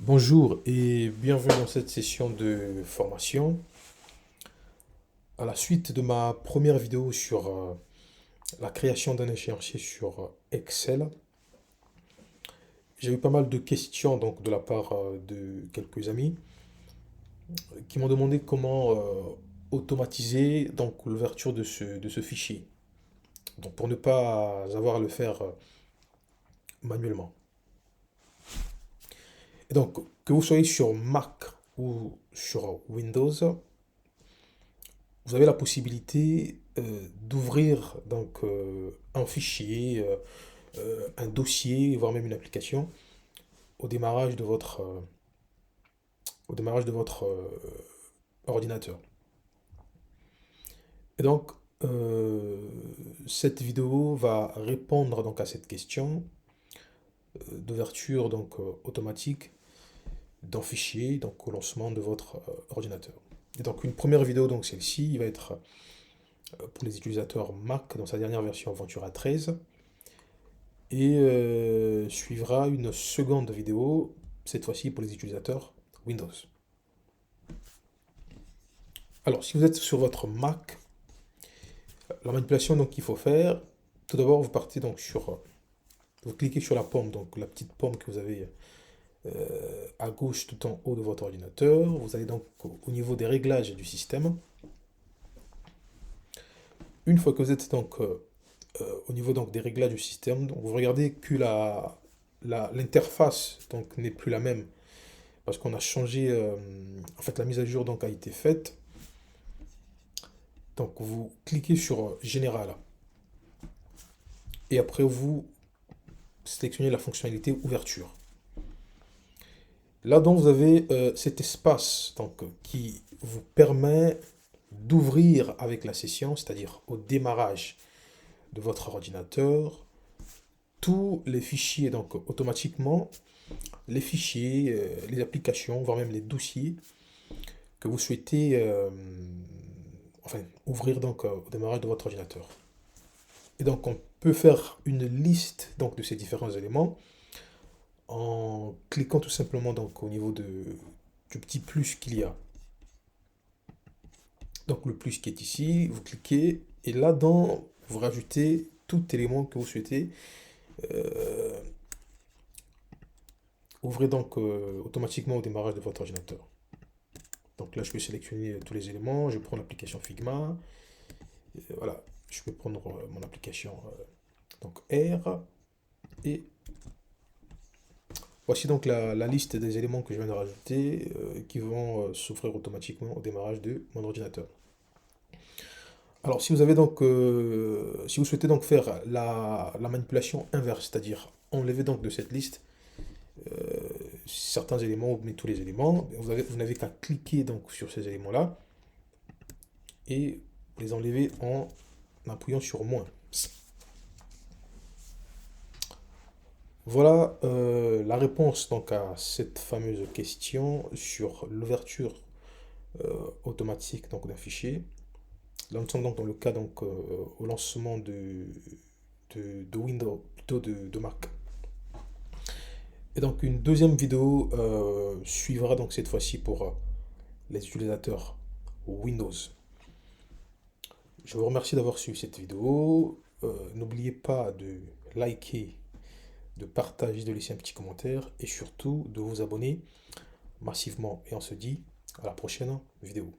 Bonjour et bienvenue dans cette session de formation. À la suite de ma première vidéo sur la création d'un échéancier sur Excel, j'ai eu pas mal de questions donc, de la part de quelques amis qui m'ont demandé comment automatiser donc, l'ouverture de ce fichier. Donc pour ne pas avoir à le faire manuellement. Et donc, que vous soyez sur Mac ou sur Windows, vous avez la possibilité d'ouvrir donc un fichier, un dossier, voire même une application au démarrage de votre ordinateur. Et donc, cette vidéo va répondre donc à cette question d'ouverture donc automatique d'un fichier donc au lancement de votre ordinateur. Et donc une première vidéo, donc celle-ci, va être pour les utilisateurs Mac dans sa dernière version Ventura 13 et suivra une seconde vidéo, cette fois-ci pour les utilisateurs Windows. Alors, si vous êtes sur votre Mac, la manipulation donc qu'il faut faire, tout d'abord vous partez donc vous cliquez sur la pomme, donc la petite pomme que vous avez à gauche tout en haut de votre ordinateur. Vous allez donc au niveau des réglages du système. Une fois que vous êtes donc au niveau donc des réglages du système, donc vous regardez que l'interface donc n'est plus la même parce qu'on a changé, en fait la mise à jour donc a été faite. Donc vous cliquez sur Général et après vous sélectionnez la fonctionnalité Ouverture. Là donc vous avez cet espace donc, qui vous permet d'ouvrir avec la session, c'est-à-dire au démarrage de votre ordinateur, tous les fichiers, donc automatiquement, les fichiers, les applications, voire même les dossiers que vous souhaitez ouvrir donc au démarrage de votre ordinateur. Et donc on peut faire une liste donc, de ces différents éléments en cliquant tout simplement donc, au niveau du petit plus qu'il y a. Donc le plus qui est ici, vous cliquez et là-dedans, vous rajoutez tout élément que vous souhaitez. Ouvrez donc automatiquement au démarrage de votre ordinateur. Donc là, je peux sélectionner tous les éléments. Je prends l'application Figma. Voilà, je peux prendre mon application donc R. Et voici donc la liste des éléments que je viens de rajouter qui vont s'ouvrir automatiquement au démarrage de mon ordinateur. Alors, si vous avez donc, si vous souhaitez donc faire la manipulation inverse, c'est-à-dire enlever donc de cette liste certains éléments ou tous les éléments, vous n'avez qu'à cliquer donc sur ces éléments-là et les enlever en appuyant sur moins. Voilà la réponse donc à cette fameuse question sur l'ouverture automatique donc d'un fichier. Là, nous sommes donc dans le cas donc au lancement de Windows, plutôt de Mac. Et donc une deuxième vidéo suivra donc cette fois-ci pour les utilisateurs Windows. Je vous remercie d'avoir suivi cette vidéo. N'oubliez pas de liker, de partager, de laisser un petit commentaire et surtout de vous abonner massivement. Et on se dit à la prochaine vidéo.